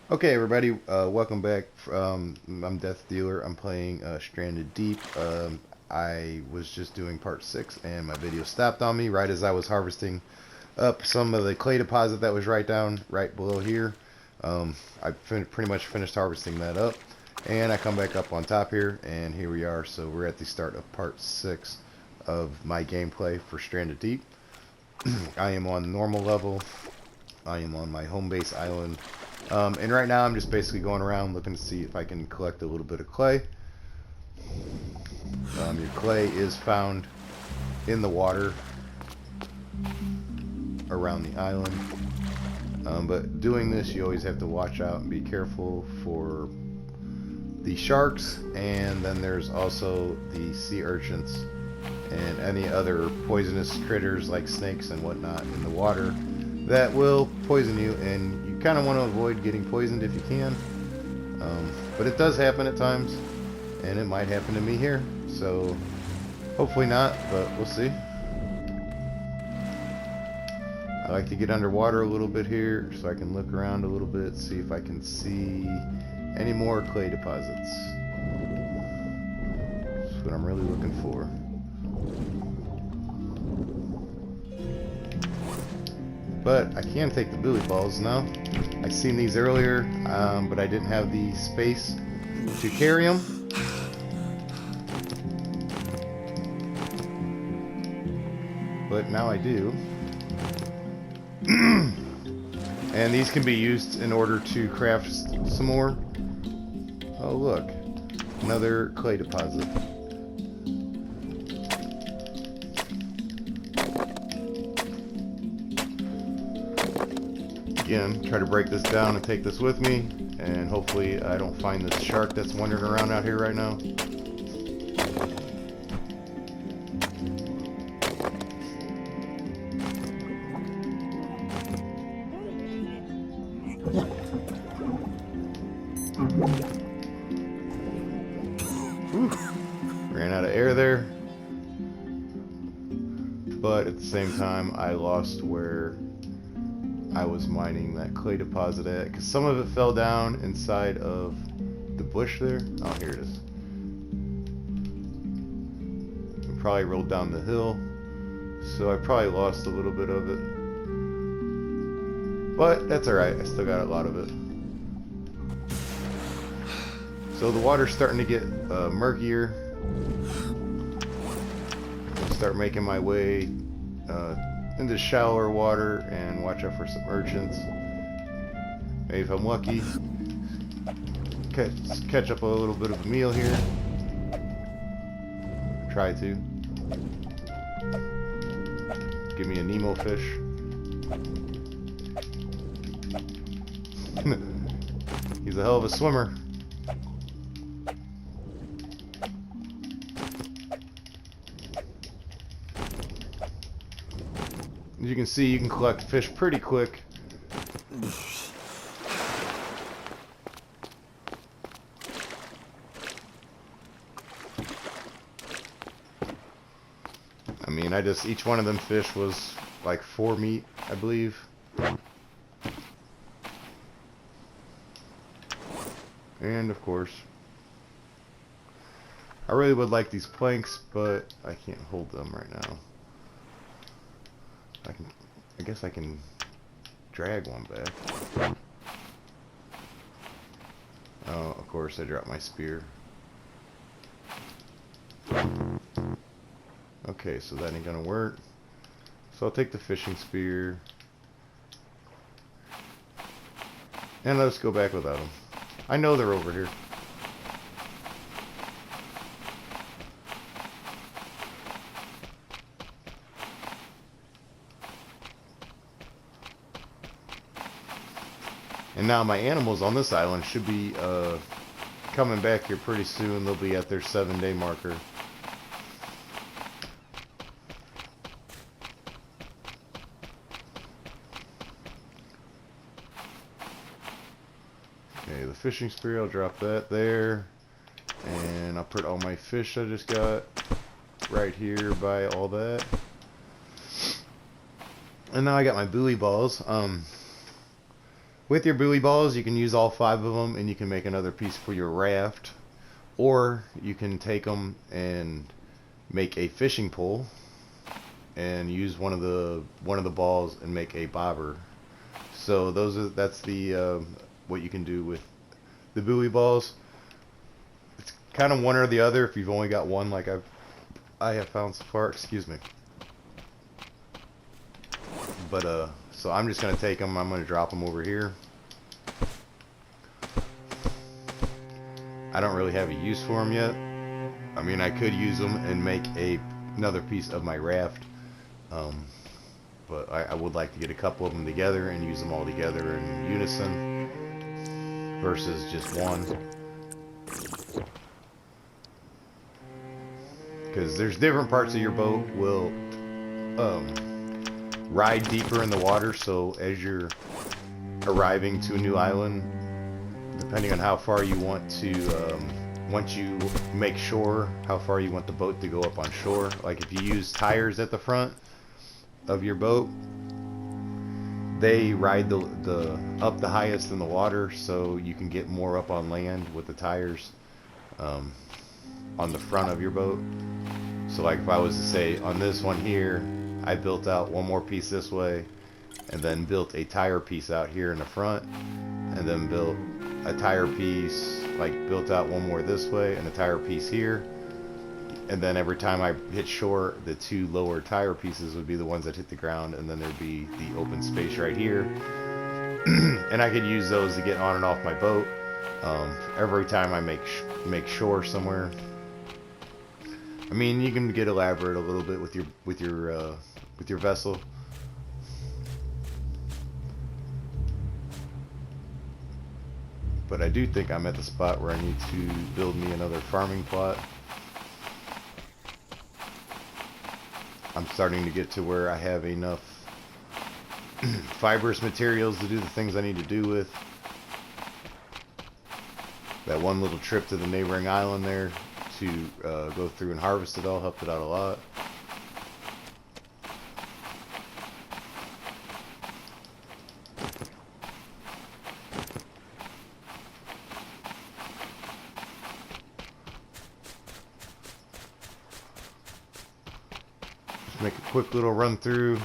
Okay, everybody, welcome back. I'm Death Dealer. I'm playing Stranded Deep. I was just doing part 6, and my video stopped on me right as I was harvesting up some of the clay deposit that was right below here. I pretty much finished harvesting that up, and I come back up on top here, and here we are. So we're at the start of part 6 of my gameplay for Stranded Deep. I am on normal level. I am on my home base island. And right now I'm just basically going around looking to see if I can collect a little bit of clay. Your clay is found in the water around the island. But doing this, you always have to watch out and be careful for the sharks, and then there's also the sea urchins and any other poisonous critters like snakes and whatnot in the water that will poison you, and you kind of want to avoid getting poisoned if you can. But it does happen at times, and it might happen to me here, so hopefully not, but we'll see. I like to get underwater a little bit here so I can look around a little bit, see if I can see any more clay deposits. That's what I'm really looking for. But I can take the buoy balls now. I seen these earlier, but I didn't have the space to carry them. But now I do. And these can be used in order to craft some more. Oh look, another clay deposit. Again, try to break this down and take this with me, and hopefully I don't find this shark that's wandering around out here right now. Whew. Ran out of air there, but at the same time I lost where I was mining that clay deposit at, because some of it fell down inside of the bush there. Oh, here it is. It probably rolled down the hill, so I probably lost a little bit of it, but that's alright. I still got a lot of it. So the water's starting to get murkier. I'll start making my way into shallower water and watch out for some urchins. Maybe if I'm lucky, catch up a little bit of a meal here. Try to. Give me a Nemo fish. He's a hell of a swimmer. As you can see, you can collect fish pretty quick. I mean, each one of them fish was like 4 meat, I believe. And of course, I really would like these planks, but I can't hold them right now. I guess I can drag one back. Oh, of course I dropped my spear. Okay, so that ain't gonna work. So I'll take the fishing spear. And let's go back without them. I know they're over here. And now my animals on this island should be coming back here pretty soon. They'll be at their 7-day marker. Okay, the fishing spear, I'll drop that there. And I'll put all my fish I just got right here by all that. And now I got my buoy balls. With your buoy balls, you can use all 5 of them, and you can make another piece for your raft, or you can take them and make a fishing pole, and use one of the balls and make a bobber. So that's the what you can do with the buoy balls. It's kind of one or the other if you've only got one, like I have found so far. Excuse me. But so I'm just gonna take them. I'm gonna drop them over here. I don't really have a use for them yet. I mean, I could use them and make another piece of my raft, but I would like to get a couple of them together and use them all together in unison versus just one, because there's different parts of your boat will ride deeper in the water. So as you're arriving to a new island, depending on how far you want to, once you make shore, how far you want the boat to go up on shore. Like if you use tires at the front of your boat, they ride the up the highest in the water, so you can get more up on land with the tires on the front of your boat. So like if I was to say on this one here, I built out one more piece this way, and then built a tire piece out here in the front, and then built a tire piece, like built out one more this way and a tire piece here, and then every time I hit shore, the 2 lower tire pieces would be the ones that hit the ground, and then there'd be the open space right here. And I could use those to get on and off my boat every time I make shore somewhere. I mean, you can get elaborate a little bit with your vessel. But I do think I'm at the spot where I need to build me another farming plot. I'm starting to get to where I have enough fibrous materials to do the things I need to do with. That one little trip to the neighboring island there to go through and harvest it all helped it out a lot. Make a quick little run through,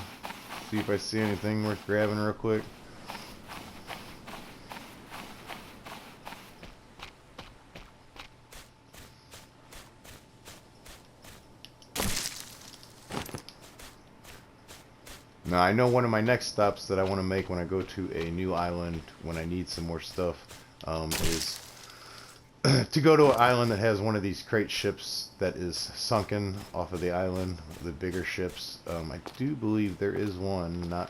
see if I see anything worth grabbing real quick. Now I know one of my next stops that I want to make when I go to a new island, when I need some more stuff, is to go to an island that has one of these crate ships that is sunken off of the island, the bigger ships. I do believe there is one, not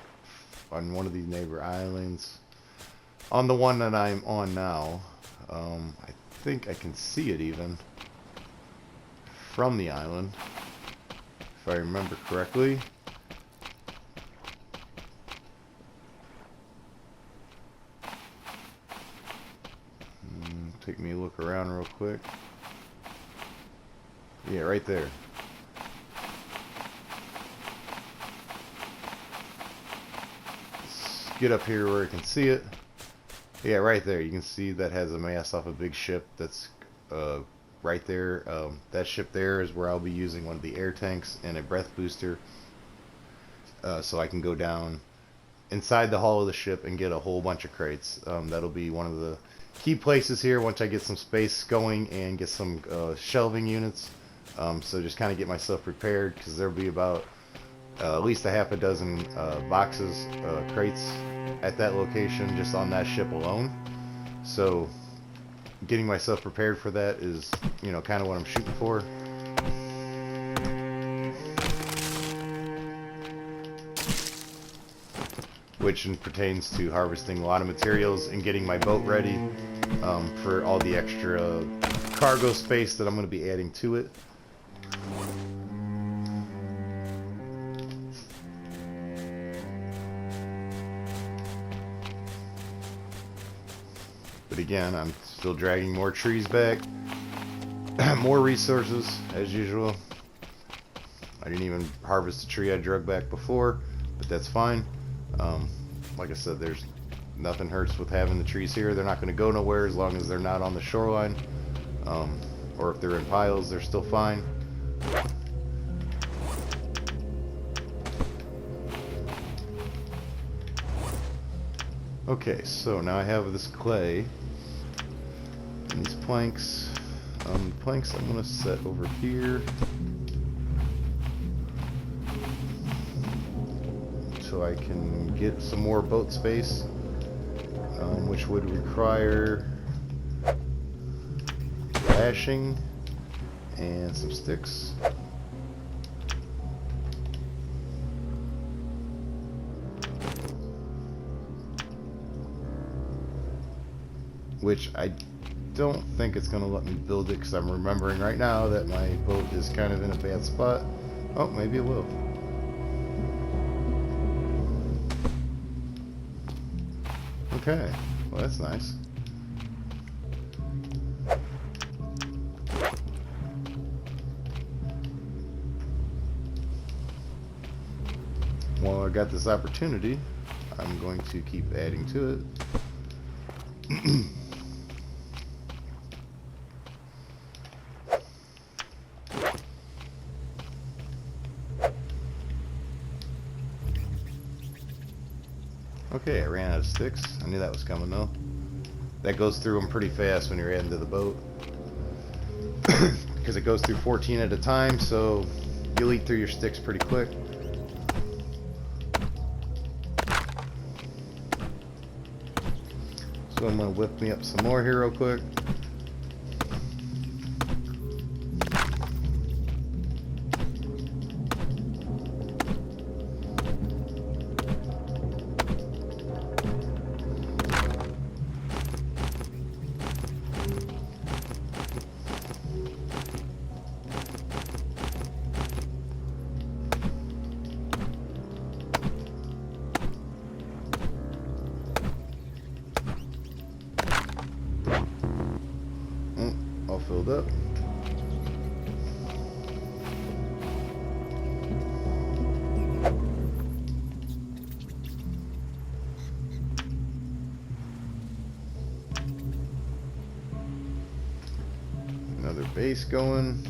on one of these neighbor islands. On the one that I'm on now, I think I can see it even from the island, if I remember correctly. Take me a look around real quick. Yeah, right there. Let's get up here where I can see it. Yeah, right there. You can see that has a mast off a big ship. That's right there. That ship there is where I'll be using one of the air tanks and a breath booster, so I can go down inside the hull of the ship and get a whole bunch of crates. That'll be one of the key places here once I get some space going and get some shelving units. So just kind of get myself prepared, because there'll be about at least a half a dozen boxes, crates at that location just on that ship alone. So getting myself prepared for that is, you know, kind of what I'm shooting for. Which pertains to harvesting a lot of materials and getting my boat ready for all the extra cargo space that I'm going to be adding to it. But again, I'm still dragging more trees back, more resources as usual. I didn't even harvest a tree I drug back before, but that's fine. Like I said, there's nothing hurts with having the trees here. They're not going to go nowhere as long as they're not on the shoreline. Or if they're in piles, they're still fine. Okay, so now I have this clay and these planks. Planks I'm going to set over here so I can get some more boat space, which would require lashing and some sticks. Which I don't think it's going to let me build it because I'm remembering right now that my boat is kind of in a bad spot. Oh, maybe it will. Okay, well that's nice. While I got this opportunity, I'm going to keep adding to it. Okay, I ran out of sticks. I knew that was coming though. That goes through them pretty fast when you're adding to the boat. Because it goes through 14 at a time, so you'll eat through your sticks pretty quick. So I'm going to whip me up some more here real quick. All filled up. Another base going.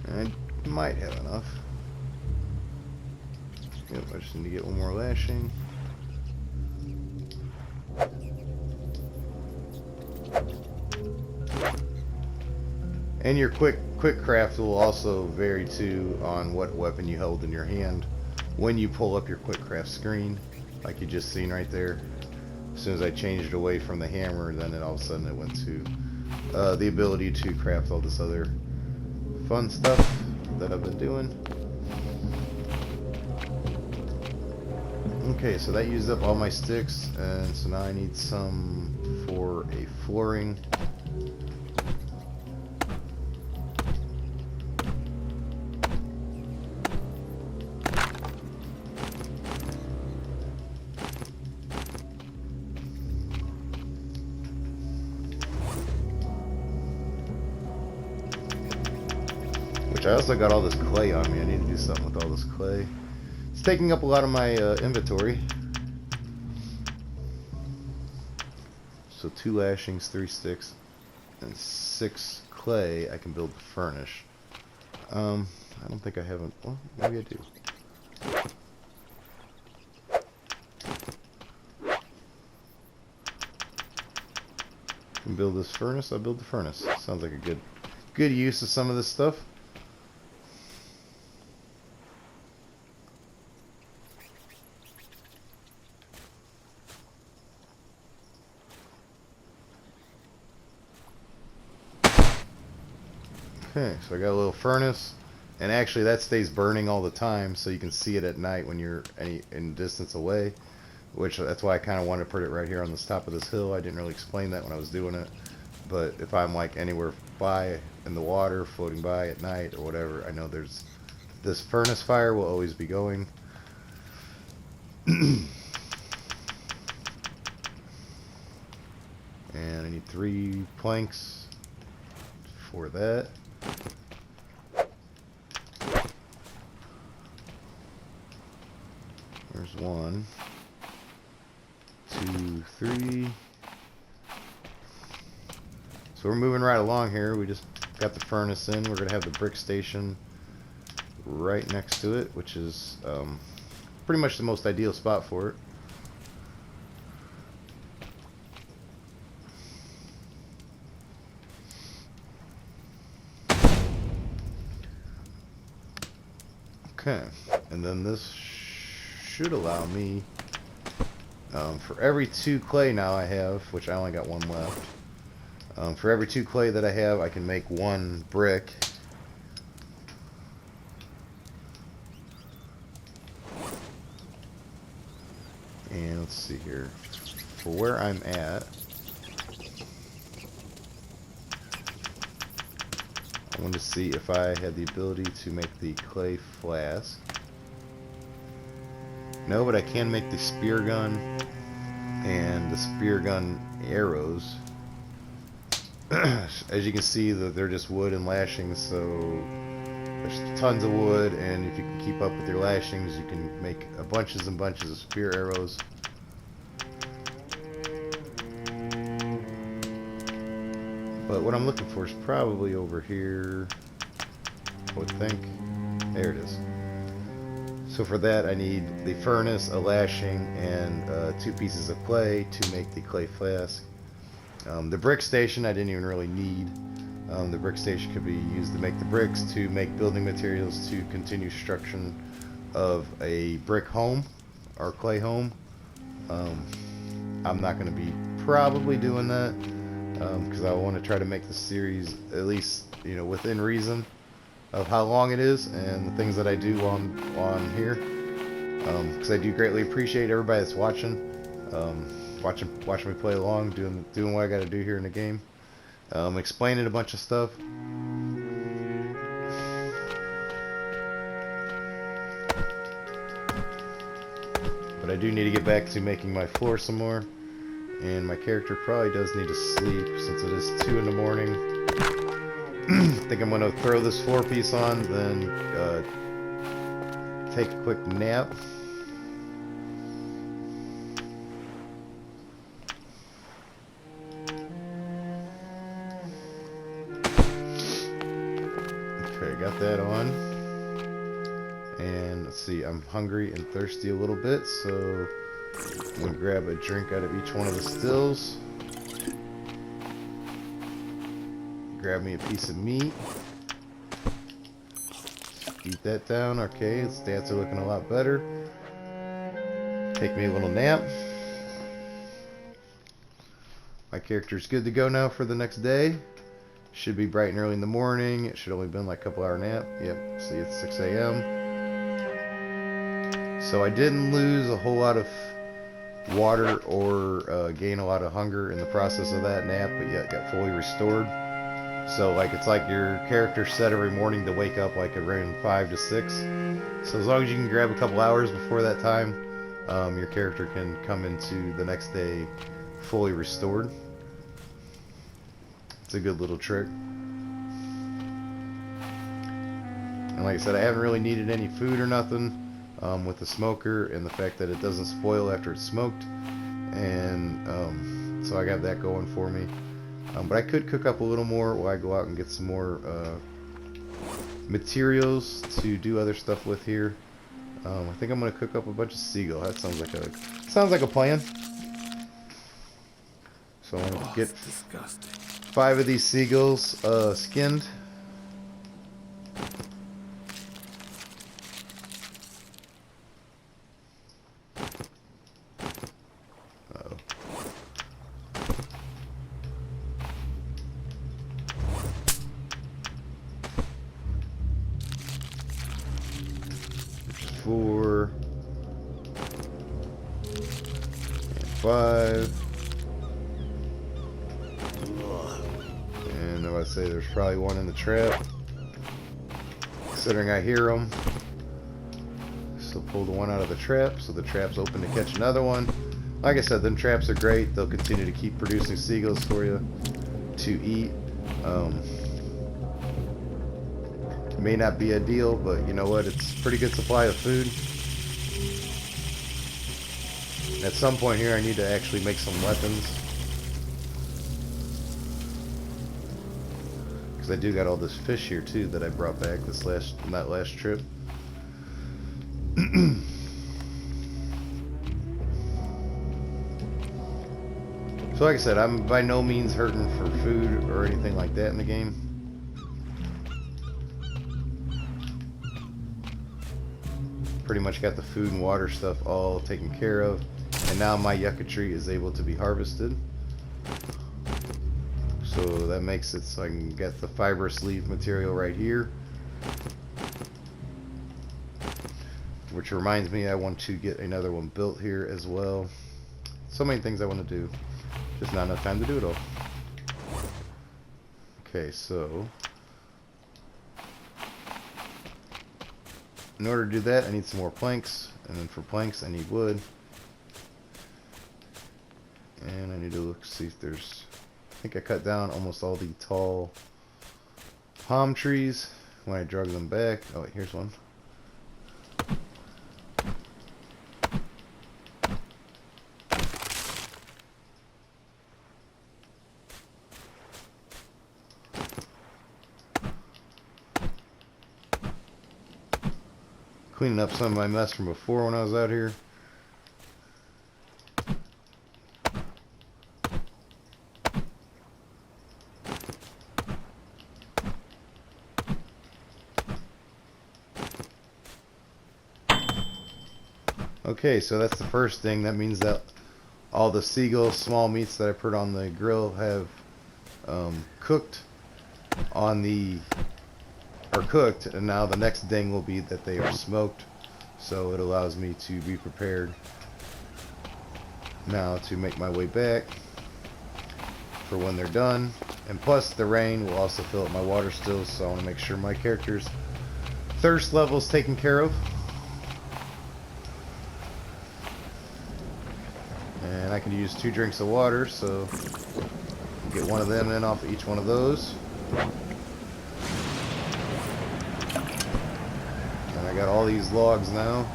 I might have enough. Yep, I just need to get one more lashing. And your quick craft will also vary too on what weapon you hold in your hand when you pull up your quick craft screen, like you just seen right there. As soon as I changed away from the hammer, then all of a sudden it went to the ability to craft all this other fun stuff that I've been doing. Okay, so that used up all my sticks, and so now I need some for a flooring. Which I also got all this clay on me. I need to do something with all this clay. It's taking up a lot of my inventory. So 2 lashings, 3 sticks, and 6 clay I can build the furnish. I don't think I haven't. Well, maybe I do. Can build this furnace. I'll build the furnace. Sounds like a good use of some of this stuff. Okay, so I got a little furnace, and actually that stays burning all the time, so you can see it at night when you're in distance away. Which that's why I kind of wanted to put it right here on the top of this hill. I didn't really explain that when I was doing it, but if I'm like anywhere by in the water, floating by at night or whatever, I know there's this furnace fire will always be going. I need 3 planks for that. There's 1, 2, 3. So we're moving right along here. We just got the furnace in. We're gonna have the brick station right next to it, which is pretty much the most ideal spot for it. Okay, and then this should allow me, for every 2 clay now I have, which I only got 1 left, for every 2 clay that I have, I can make 1 brick. And let's see here, for where I'm at, I wanted to see if I had the ability to make the clay flask. No, but I can make the spear gun and the spear gun arrows. As you can see, that they're just wood and lashings, so there's tons of wood, and if you can keep up with your lashings, you can make bunches and bunches of spear arrows. But what I'm looking for is probably over here, I would think. There it is. So for that I need the furnace, a lashing, and 2 pieces of clay to make the clay flask. The brick station I didn't even really need. The brick station could be used to make the bricks, to make building materials, to continue construction of a brick home or clay home. I'm not going to be probably doing that because I want to try to make the series at least, you know, within reason of how long it is and the things that I do on here, because I do greatly appreciate everybody that's watching, watching me play along, doing what I got to do here in the game, explaining a bunch of stuff. But I do need to get back to making my floor some more, and my character probably does need to sleep since it is 2 in the morning. I think I'm going to throw this floor piece on, then take a quick nap. Okay, got that on. And let's see, I'm hungry and thirsty a little bit, so I'm going to grab a drink out of each one of the stills. Grab me a piece of meat. Eat that down. Okay, the stats are looking a lot better. Take me a little nap. My character's good to go now for the next day. Should be bright and early in the morning. It should only been like a couple hour nap. Yep, see, it's 6 a.m. So I didn't lose a whole lot of water or gain a lot of hunger in the process of that nap, but yet got fully restored. So like it's like your character set every morning to wake up like around 5 to 6. So as long as you can grab a couple hours before that time, your character can come into the next day fully restored. It's a good little trick. And like I said, I haven't really needed any food or nothing with the smoker, and the fact that it doesn't spoil after it's smoked, and so I got that going for me. But I could cook up a little more while I go out and get some more materials to do other stuff with here. I think I'm gonna cook up a bunch of seagull. That sounds like a plan. So I'm gonna get 5 of these seagulls skinned. Four and 5, and I say there's probably one in the trap, considering I hear them. So pull the one out of the trap, so the trap's open to catch another one. Like I said, them traps are great. They'll continue to keep producing seagulls for you to eat. May not be ideal, but you know what? It's a pretty good supply of food. At some point here, I need to actually make some weapons, because I do got all this fish here too that I brought back that last trip. So like I said, I'm by no means hurting for food or anything like that in the game. Pretty much got the food and water stuff all taken care of. And now my yucca tree is able to be harvested. So that makes it so I can get the fibrous leaf material right here. Which reminds me, I want to get another one built here as well. So many things I want to do. Just not enough time to do it all. Okay, so in order to do that, I need some more planks. And then for planks, I need wood. And I need to look, see if there's... I think I cut down almost all the tall palm trees when I drug them back. Oh, wait, here's one. Cleaning up some of my mess from before when I was out here. Okay, so that's the first thing. That means that all the seagull small meats that I put on the grill have cooked and now the next thing will be that they are smoked, so it allows me to be prepared now to make my way back for when they're done. And plus the rain will also fill up my water stills, so I want to make sure my character's thirst level is taken care of. And I can use 2 drinks of water, so get one of them in off of each one of those. And I got all these logs now.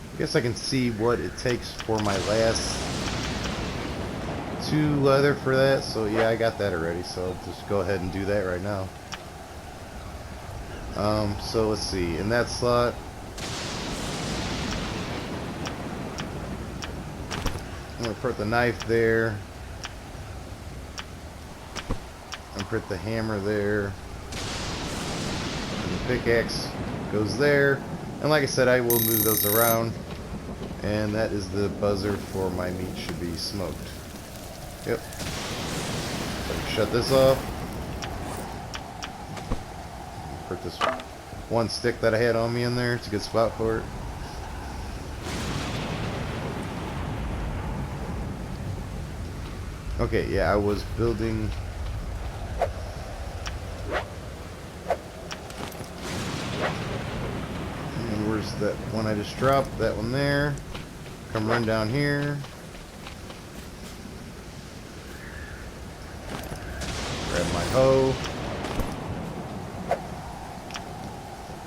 I guess I can see what it takes for my last 2 leather for that. So yeah, I got that already. So I'll just go ahead and do that right now. So let's see. In that slot, I'm gonna put the knife there. I'm gonna put the hammer there. And the pickaxe goes there. And like I said, I will move those around. And that is the buzzer for my meat should be smoked. Yep. So I can shut this off. Put this one stick that I had on me in there. It's a good spot for it. Okay, yeah, I was building... And where's that one I just dropped? That one there. Come run down here. Grab my hoe.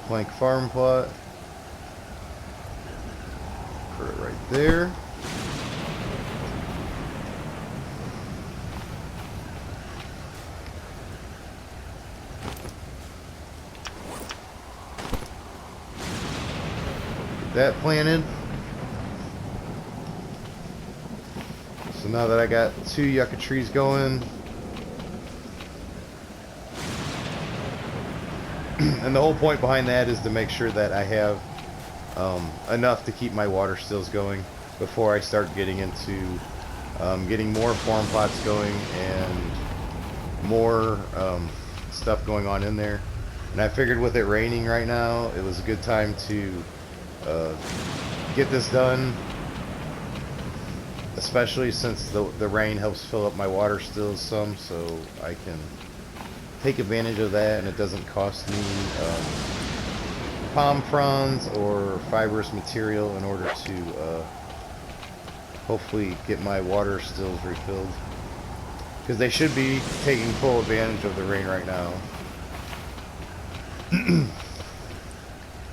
Plank farm plot. Put it right there. Get that planted. So now that I got 2 yucca trees going, and the whole point behind that is to make sure that I have enough to keep my water stills going before I start getting into getting more farm plots going and more stuff going on in there. And I figured with it raining right now, it was a good time to get this done, especially since the rain helps fill up my water stills some, so I can take advantage of that and it doesn't cost me palm fronds or fibrous material in order to hopefully get my water stills refilled, because they should be taking full advantage of the rain right now.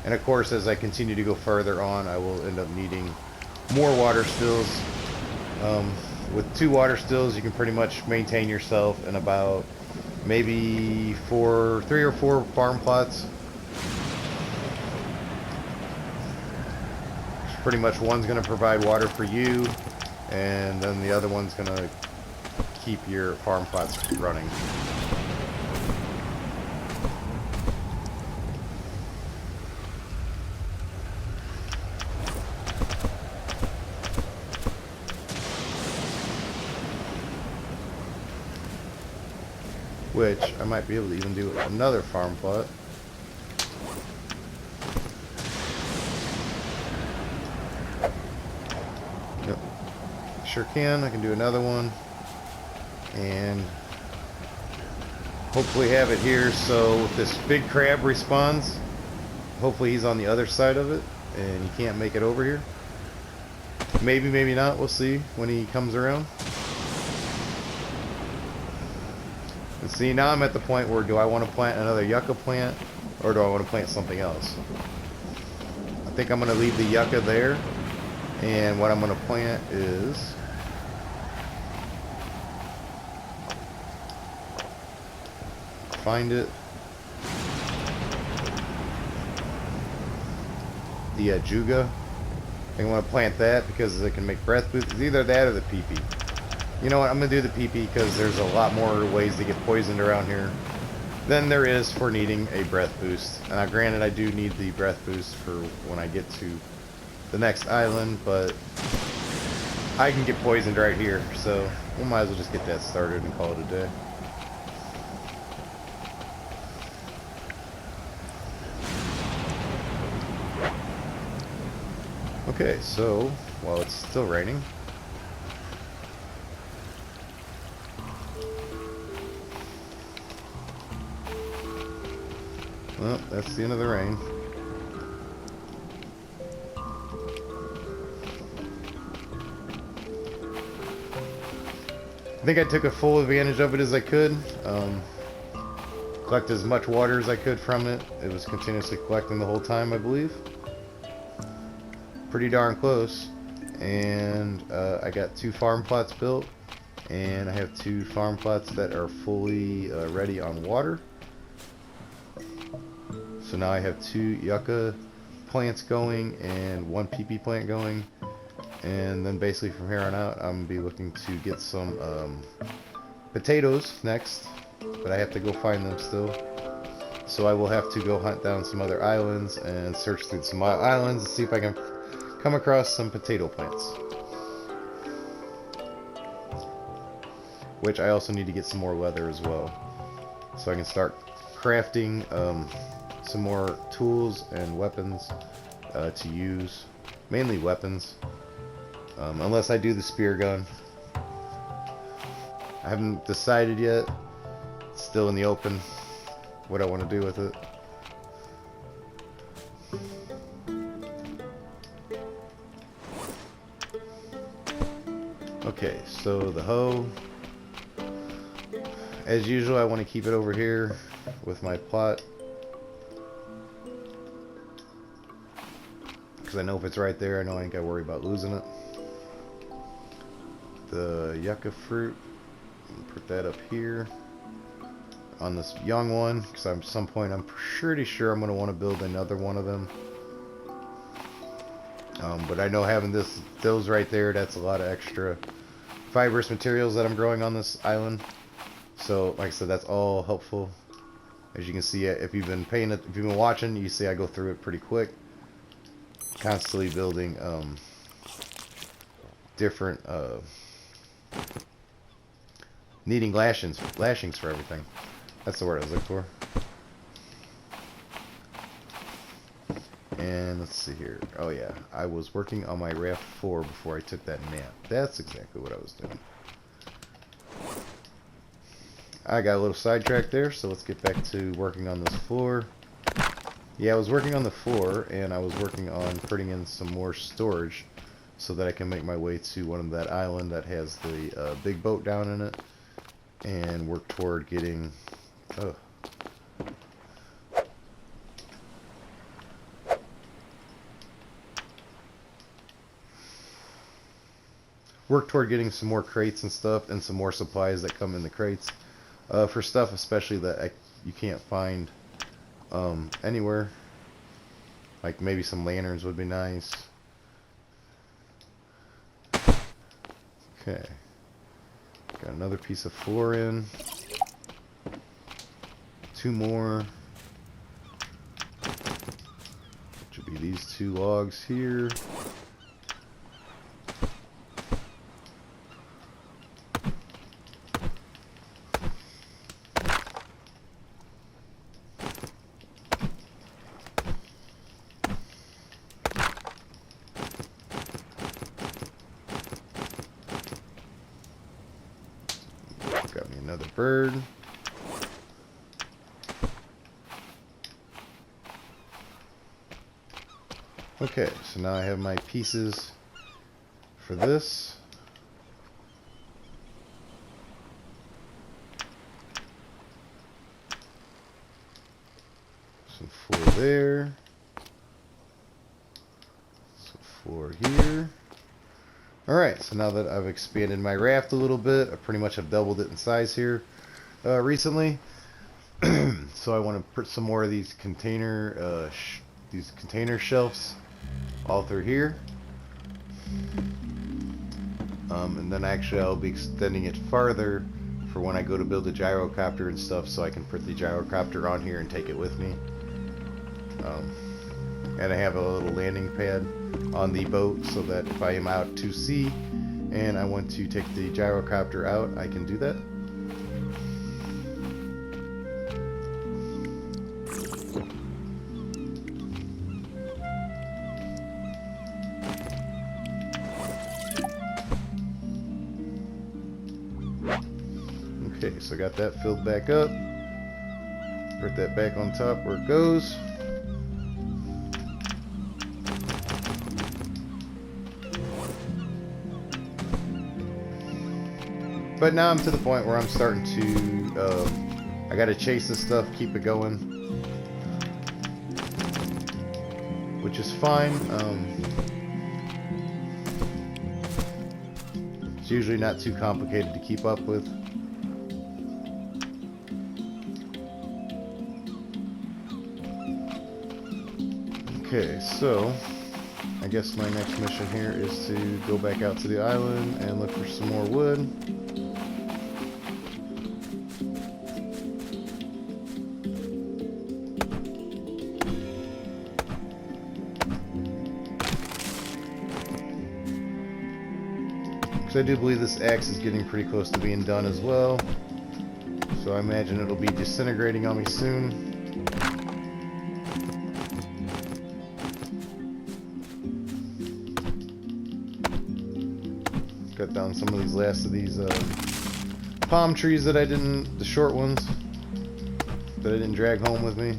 And of course, as I continue to go further on, I will end up needing more water stills. With 2 water stills, you can pretty much maintain yourself in about maybe 3 or 4 farm plots. Pretty much one's going to provide water for you, and then the other one's going to keep your farm plots running. Which I might be able to even do another farm plot. Yep, sure can. I can do another one, and hopefully have it here. So if this big crab respawns, hopefully he's on the other side of it, and he can't make it over here. Maybe, maybe not. We'll see when he comes around. And see, now I'm at the point where do I want to plant another yucca plant, or do I want to plant something else? I think I'm going to leave the yucca there, and what I'm going to plant is find it, the ajuga. I want to plant that because it can make breath boost. It's either that or the pp. You know what, I'm going to do the pp because there's a lot more ways to get poisoned around here than there is for needing a breath boost. And granted, I do need the breath boost for when I get to the next island, but I can get poisoned right here, so we might as well just get that started and call it a day. Okay, so while it's still raining, well, that's the end of the rain. I think I took a full advantage of it as I could. Collect as much water as I could from it. It was continuously collecting the whole time, I believe. Pretty darn close. And I got 2 farm plots built, and I have 2 farm plots that are fully ready on water. So now I have 2 yucca plants going and 1 pp plant going, and then basically from here on out I'm gonna be looking to get some potatoes next, but I have to go find them still. So I will have to go hunt down some other islands and search through some islands and see if I can come across some potato plants. Which I also need to get some more leather as well, so I can start crafting some more tools and weapons to use. Mainly weapons, unless I do the spear gun. I haven't decided yet. It's still in the open what I want to do with it. Okay, so the hoe, as usual, I want to keep it over here with my plot, because I know if it's right there, I know I ain't got to worry about losing it. The yucca fruit, put that up here on this young one, because at some point I'm pretty sure I'm going to want to build another one of them. But I know having those right there, that's a lot of extra fibrous materials that I'm growing on this island. So, like I said, that's all helpful. As you can see, if you've been watching, you see I go through it pretty quick. Constantly building different needing lashings for everything. That's the word I was looking for. And let's see here. Oh yeah, I was working on my raft 4 before I took that nap. That's exactly what I was doing. I got a little sidetracked there, so let's get back to working on this floor. Yeah, I was working on the floor, and I was working on putting in some more storage so that I can make my way to one of that island that has the big boat down in it, and work toward getting... Oh. Work toward getting some more crates and stuff, and some more supplies that come in the crates. For stuff especially that you can't find anywhere. Like maybe some lanterns would be nice. Okay. Got another piece of floor in. 2 more. Which would be these 2 logs here. Got me another bird. Okay, so now I have my pieces for this. Some 4 there. Some 4 here. Alright, so now that I've expanded my raft a little bit, I pretty much have doubled it in size here recently. So I want to put some more of these container shelves all through here. And then actually I'll be extending it farther for when I go to build a gyrocopter and stuff, so I can put the gyrocopter on here and take it with me. And I have a little landing pad on the boat so that if I am out to sea and I want to take the gyrocopter out, I can do that. Okay, so I got that filled back up. Put that back on top where it goes. But now I'm to the point where I'm starting to, I gotta chase this stuff, keep it going, which is fine. It's usually not too complicated to keep up with. Okay, so I guess my next mission here is to go back out to the island and look for some more wood. I do believe this axe is getting pretty close to being done as well, so I imagine it'll be disintegrating on me soon. Cut down some of these last of these palm trees that I didn't, the short ones that I didn't drag home with me.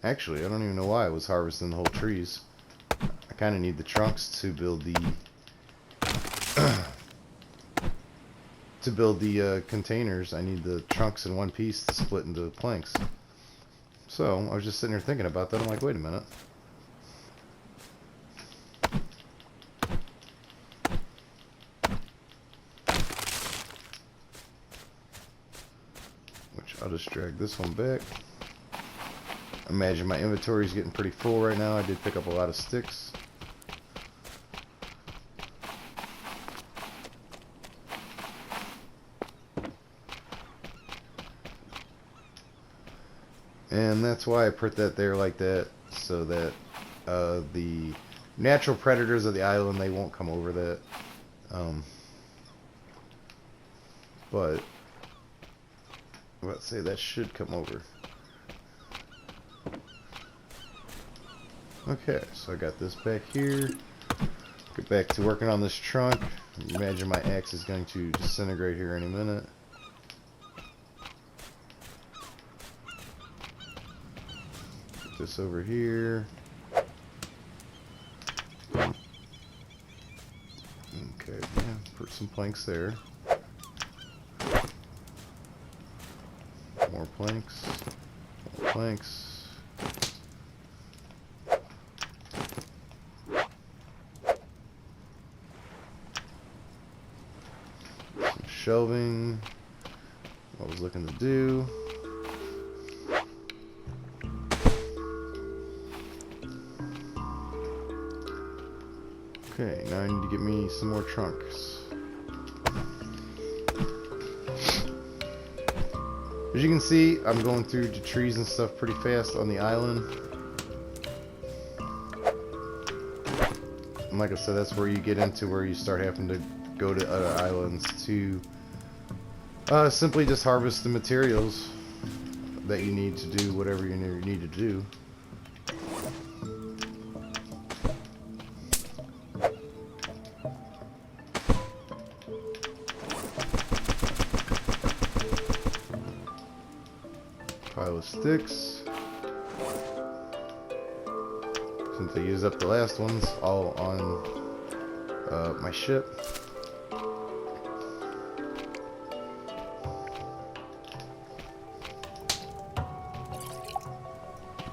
Actually, I don't even know why I was harvesting the whole trees. I kind of need the trunks to build the containers. I need the trunks in one piece to split into planks. So I was just sitting here thinking about that. I'm like, wait a minute. Which I'll just drag this one back. Imagine my inventory is getting pretty full right now. I did pick up a lot of sticks. And that's why I put that there like that, so that the natural predators of the island, they won't come over that. But let's say that should come over. Okay, so I got this back here. Get back to working on this trunk. Imagine my axe is going to disintegrate here any minute. Put this over here. Okay, yeah, put some planks there. More planks. More planks. Shelving. What I was looking to do. Okay, now I need to get me some more trunks. As you can see, I'm going through the trees and stuff pretty fast on the island. And like I said, that's where you get into where you start having to go to other islands to simply just harvest the materials that you need to do whatever you need to do. Pile of sticks. Since I used up the last ones, all on my ship.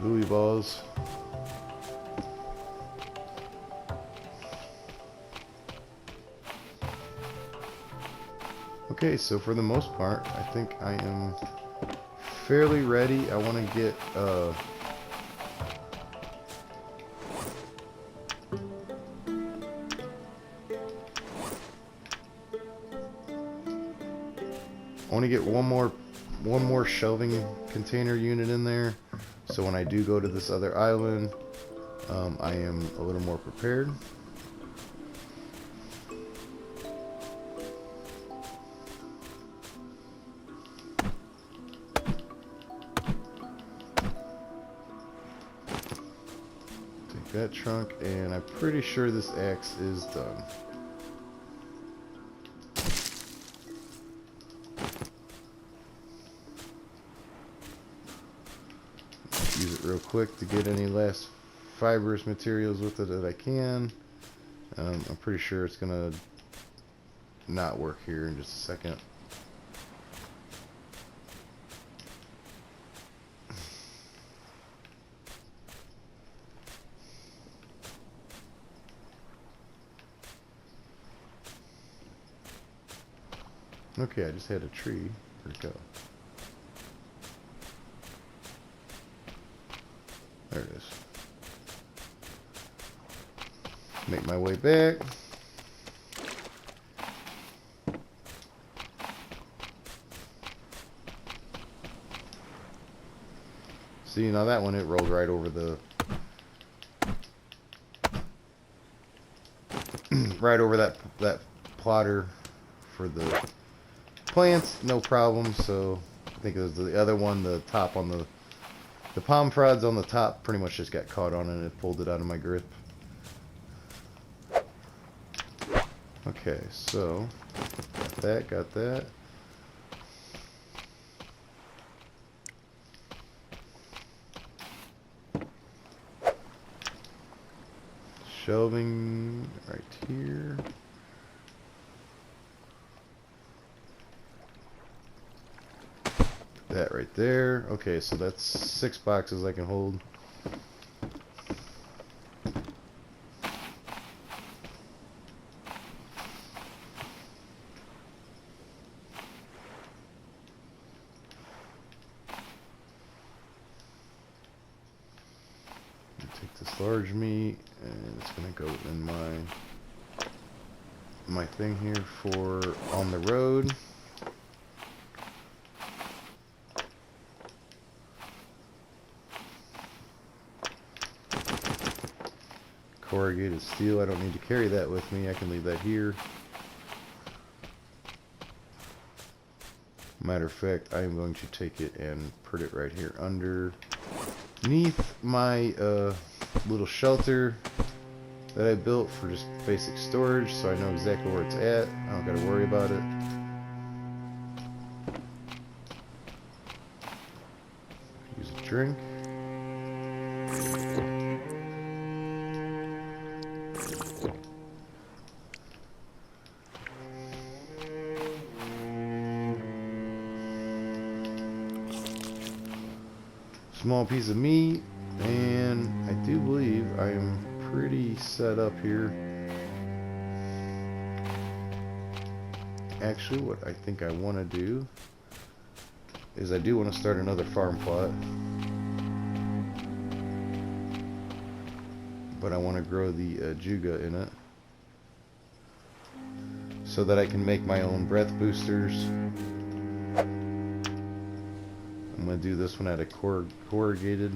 Gooey balls. Okay, so for the most part, I think I am fairly ready. I want to get one more shelving container unit in there, so when I do go to this other island, I am a little more prepared. Take that trunk, and I'm pretty sure this axe is done. Use it real quick to get any last fibrous materials with it that I can. I'm pretty sure it's gonna not work here in just a second. Okay, I just had a tree. Where'd it go? There it is. Make my way back. See, now that one, it rolled right over the right over that plotter for the plants, no problem. So I think it was the other one, the top on the palm prods on the top pretty much just got caught on it and it pulled it out of my grip. Okay, so got that. shelving right here. That right there. Okay, so that's 6 boxes I can hold. Take this large meat and it's gonna go in my thing here for on the road. Corrugated steel, I don't need to carry that with me, I can leave that here. Matter of fact, I am going to take it and put it right here underneath my little shelter that I built for just basic storage, so I know exactly where it's at. I don't gotta worry about it. Use a drink. Small piece of meat, and I do believe I am pretty set up here. Actually, what I think I want to do is I do want to start another farm plot, but I want to grow the juga in it so that I can make my own breath boosters. I'm going to do this one at a corrugated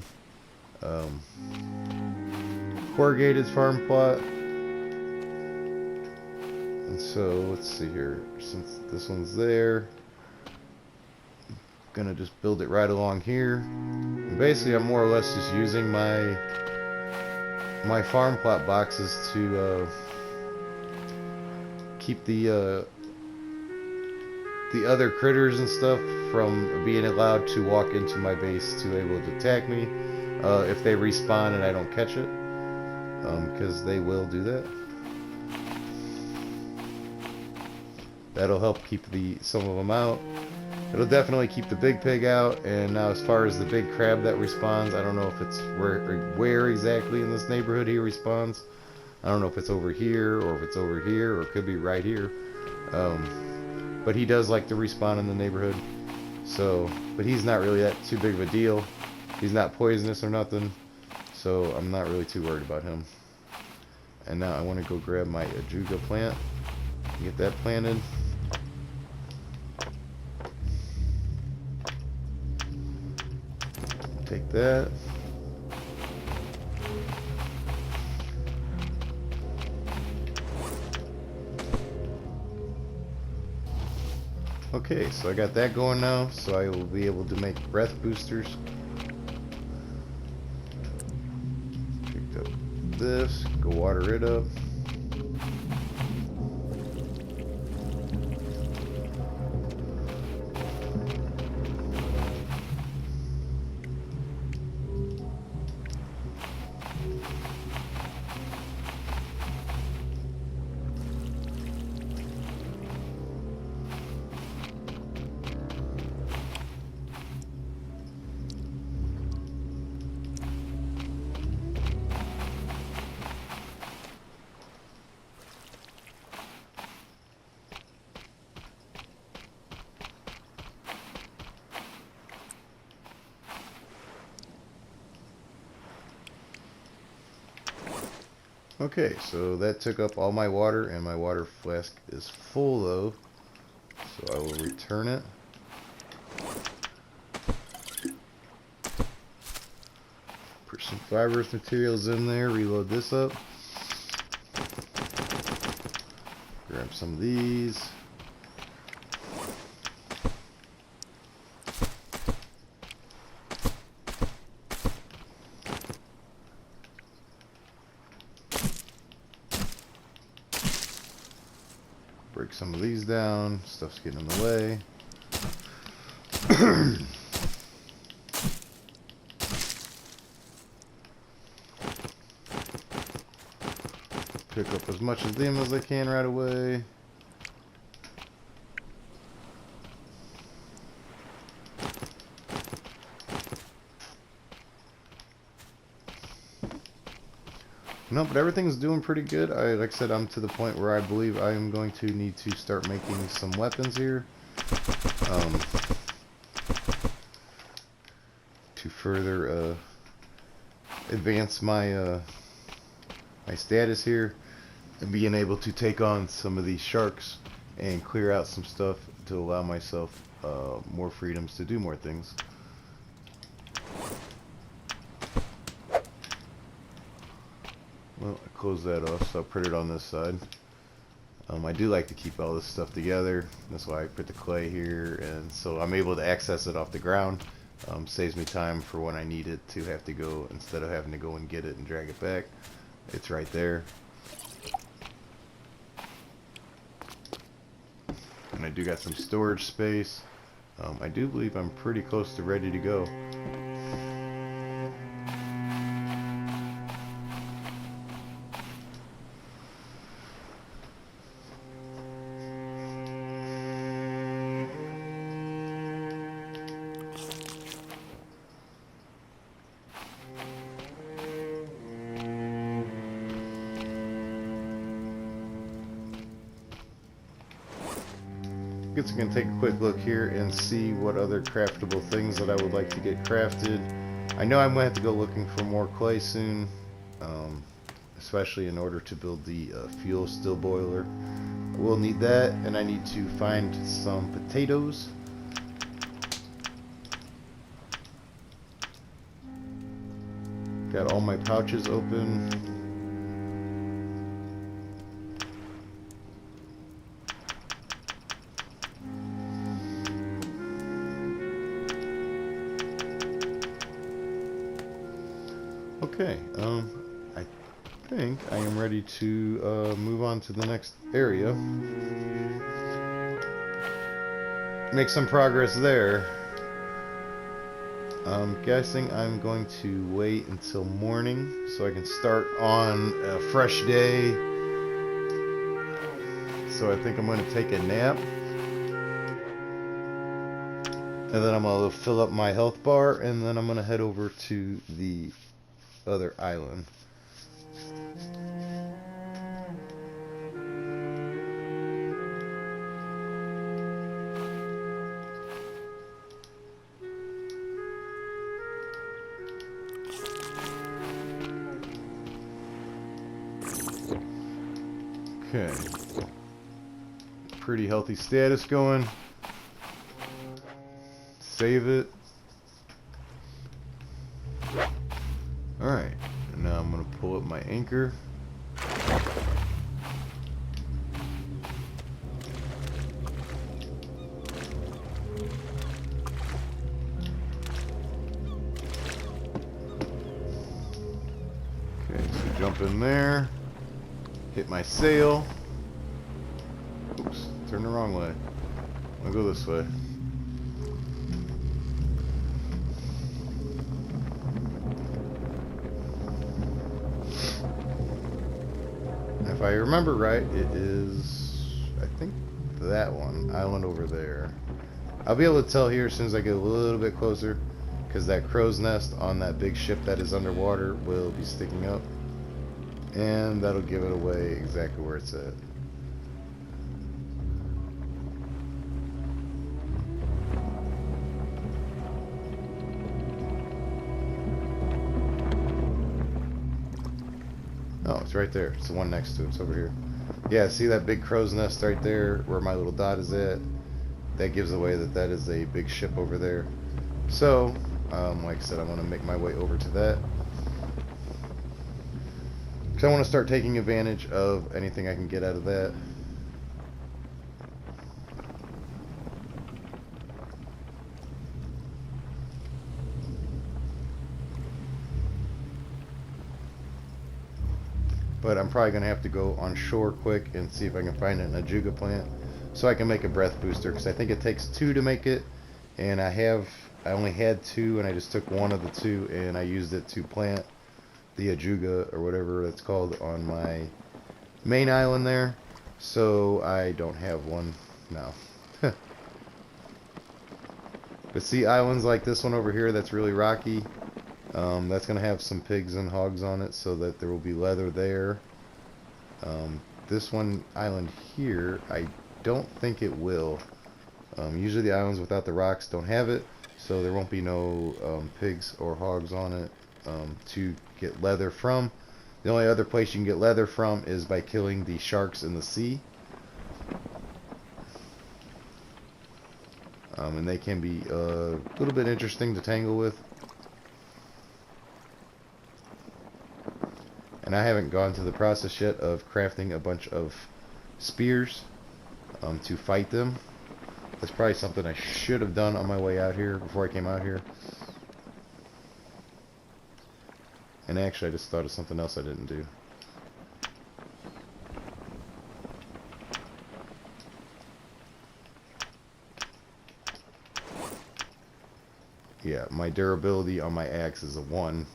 farm plot. And so let's see here, since this one's there, I'm going to just build it right along here. And basically I'm more or less just using my farm plot boxes to keep the other critters and stuff from being allowed to walk into my base to able to attack me if they respawn and I don't catch it, because they will do that. That'll help keep some of them out. It'll definitely keep the big pig out. And now as far as the big crab that respawns, I don't know if it's where exactly in this neighborhood he respawns. I don't know if it's over here or if it's over here, or it could be right here. But he does like to respawn in the neighborhood. So, but he's not really that too big of a deal. He's not poisonous or nothing. So I'm not really too worried about him. And now I want to go grab my ajuga plant. Get that planted. Take that. Okay, so I got that going now, so I will be able to make breath boosters. Picked up this, go water it up. Okay, so that took up all my water, and my water flask is full though, so I will return it. Put some fibrous materials in there, reload this up. Grab some of these. Break some of these down. Stuff's getting in the way. Pick up as much of them as I can right away. No, but everything's doing pretty good. Like I said, I'm to the point where I believe I am going to need to start making some weapons here. To further advance my my status here, and being able to take on some of these sharks and clear out some stuff to allow myself more freedoms to do more things. Well, I close that off, so I'll put it on this side. I do like to keep all this stuff together. That's why I put the clay here, and so I'm able to access it off the ground. Saves me time for when I need it to have to go, instead of having to go and get it and drag it back. It's right there. And I do got some storage space. I do believe I'm pretty close to ready to go. I guess I can take a quick look here and see what other craftable things that I would like to get crafted. I know I'm going to have to go looking for more clay soon, especially in order to build the fuel still boiler. I will need that, and I need to find some potatoes. Got all my pouches open. Okay, I think I am ready to move on to the next area. Make some progress there. I'm guessing I'm going to wait until morning so I can start on a fresh day. So I think I'm going to take a nap. And then I'm going to fill up my health bar, and then I'm going to head over to the other island. Okay. Pretty healthy status going. Save it. Alright, and now I'm going to pull up my anchor. Okay, so jump in there, hit my sail. Oops, turn the wrong way. I'll go this way. If I remember right, it is, I think, that one, island over there. I'll be able to tell here as soon as I get a little bit closer, because that crow's nest on that big ship that is underwater will be sticking up, and that'll give it away exactly where it's at. Oh, it's right there. It's the one next to it. It's over here. Yeah, see that big crow's nest right there where my little dot is at? That gives away that that is a big ship over there. So, like I said, I'm going to make my way over to that. Because I want to start taking advantage of anything I can get out of that. But I'm probably going to have to go on shore quick and see if I can find an ajuga plant so I can make a breath booster, because I think it takes 2 to make it, and I only had 2, and I just took one of the 2 and I used it to plant the ajuga or whatever it's called on my main island there, so I don't have one now. But see, islands like this one over here that's really rocky, that's going to have some pigs and hogs on it, so that there will be leather there. This one island here, I don't think it will. Usually the islands without the rocks don't have it, so there won't be no pigs or hogs on it to get leather from. The only other place you can get leather from is by killing the sharks in the sea. And they can be a little bit interesting to tangle with. And I haven't gone to the process yet of crafting a bunch of spears to fight them. That's probably something I should have done on my way out here before I came out here. And actually, I just thought of something else I didn't do. Yeah, my durability on my axe is a 1.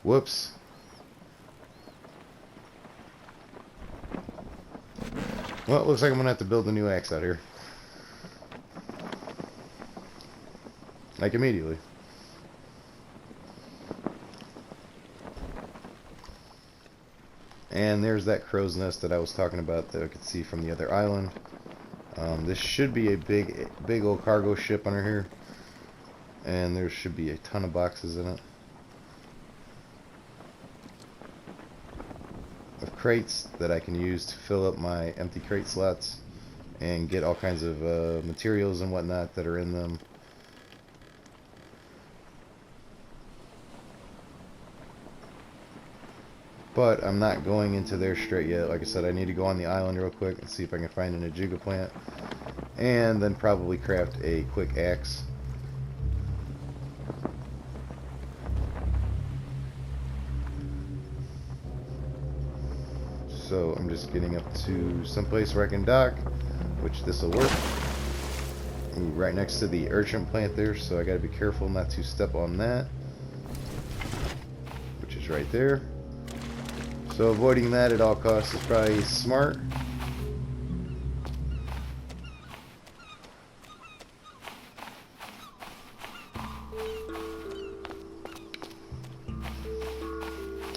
Whoops. Well, it looks like I'm going to have to build a new axe out here. Like immediately. And there's that crow's nest that I was talking about that I could see from the other island. This should be a big old cargo ship under here. And there should be a ton of boxes in it. Of crates that I can use to fill up my empty crate slots and get all kinds of materials and whatnot that are in them. But I'm not going into there straight yet. Like I said, I need to go on the island real quick and see if I can find an ajuga plant. And then probably craft a quick axe. So I'm just getting up to someplace where I can dock, which this will work. Ooh, right next to the urchin plant there, so I gotta be careful not to step on that, which is right there. So avoiding that at all costs is probably smart.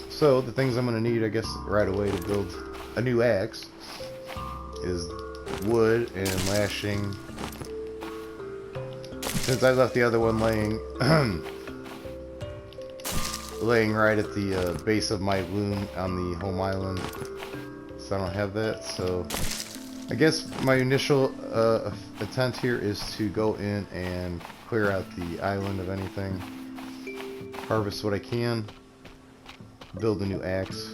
So the things I'm going to need, I guess, right away to build a new axe is wood and lashing. Since I left the other one laying laying right at the base of my loom on the home island, so I don't have that. So I guess my initial intent here is to go in and clear out the island of anything, harvest what I can, build a new axe.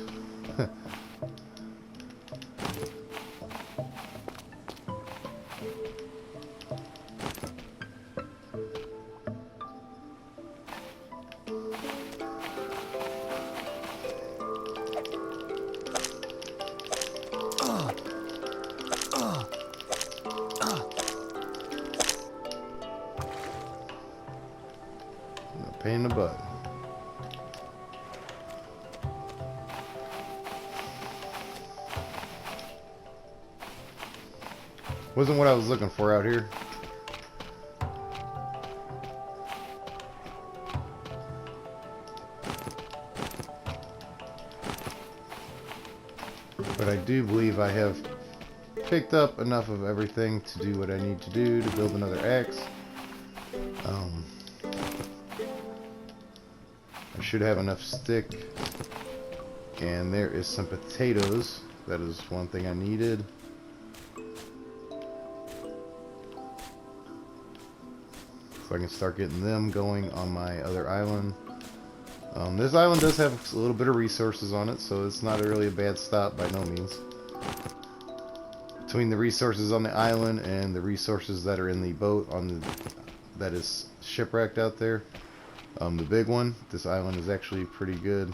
Pain in the butt. Wasn't what I was looking for out here. But I do believe I have picked up enough of everything to do what I need to do to build another axe. I should have enough stick. And there is some potatoes. That is one thing I needed. So I can start getting them going on my other island. This island does have a little bit of resources on it, so it's not really a bad stop by no means. Between the resources on the island and the resources that are in the boat that is shipwrecked out there, the big one, this island is actually a pretty good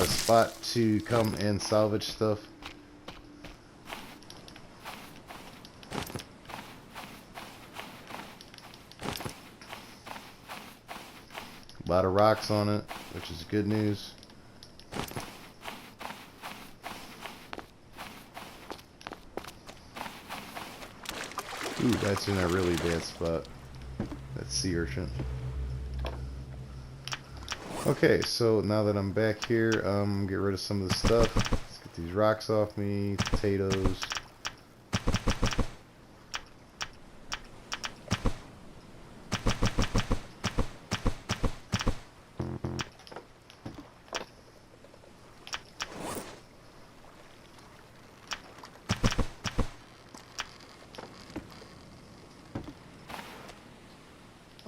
spot to come and salvage stuff. A lot of rocks on it, which is good news. Ooh, that's in a really bad spot. That sea urchin. Okay, so now that I'm back here, get rid of some of the stuff. Let's get these rocks off me, potatoes.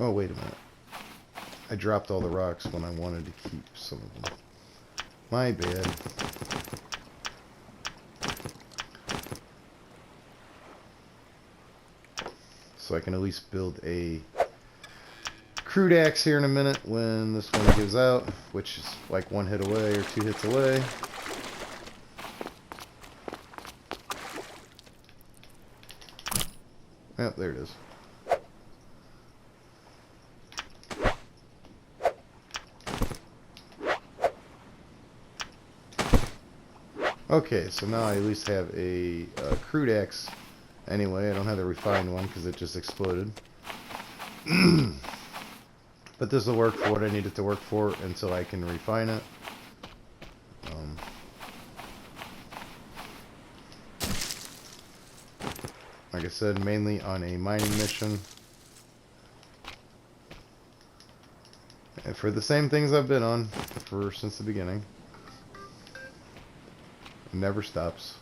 Oh, wait a minute. I dropped all the rocks when I wanted to keep some of them. My bad. So I can at least build a crude axe here in a minute when this one gives out, which is like 1 hit away or 2 hits away. Yep, there it is. Okay, so now I at least have a crude axe. Anyway, I don't have the refined one because it just exploded. But this will work for what I need it to work for until I can refine it. Like I said, mainly on a mining mission. And for the same things I've been on since the beginning. It never stops.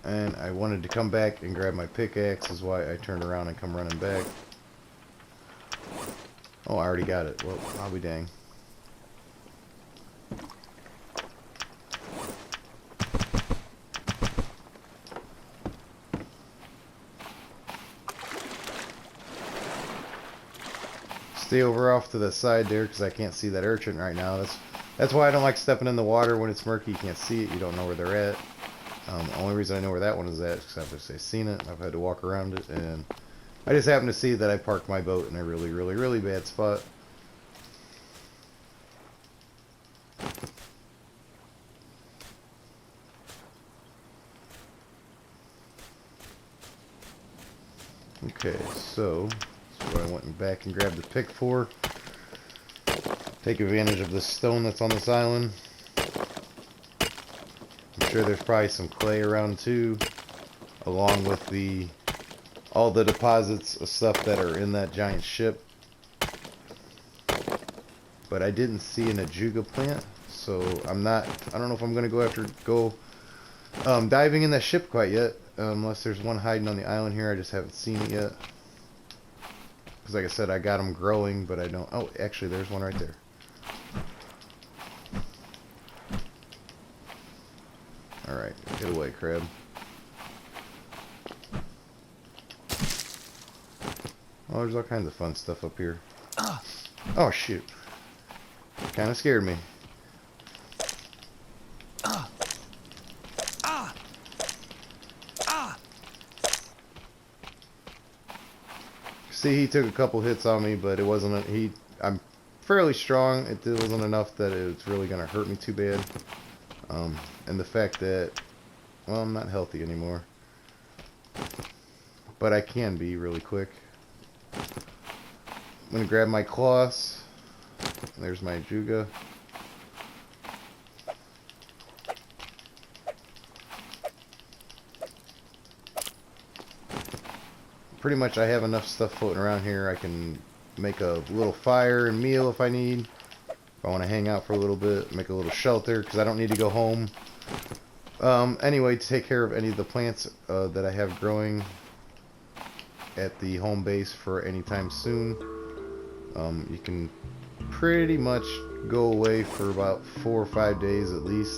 And I wanted to come back and grab my pickaxe, is why I turned around and come running back. Oh, I already got it. Well, I'll be dang. Stay over off to the side there because I can't see that urchin right now. That's why I don't like stepping in the water when it's murky. You can't see it. You don't know where they're at. The only reason I know where that one is at is because I've seen it. I've had to walk around it, and I just happened to see that I parked my boat in a really, really, really bad spot. Okay, so that's what I went back and grabbed the pick for. Take advantage of this stone that's on this island. I'm sure there's probably some clay around too, along with all the deposits of stuff that are in that giant ship. But I didn't see an ajuga plant, so I don't know if I'm gonna go diving in that ship quite yet, unless there's one hiding on the island here. I just haven't seen it yet. Because like I said, I got them growing, but I don't. Oh, actually, there's one right there. Alright, get away, crab. Oh, there's all kinds of fun stuff up here. Oh, shoot. Kind of scared me. See, he took a couple hits on me, but it wasn't I'm fairly strong. It wasn't enough that it's really going to hurt me too bad. And the fact that, well, I'm not healthy anymore. But I can be really quick. I'm going to grab my cloths. There's my ajuga. Pretty much I have enough stuff floating around here. I can make a little fire and meal if I need. If I want to hang out for a little bit, make a little shelter, because I don't need to go home. Anyway, to take care of any of the plants that I have growing at the home base for any time soon, you can pretty much go away for about 4 or 5 days at least.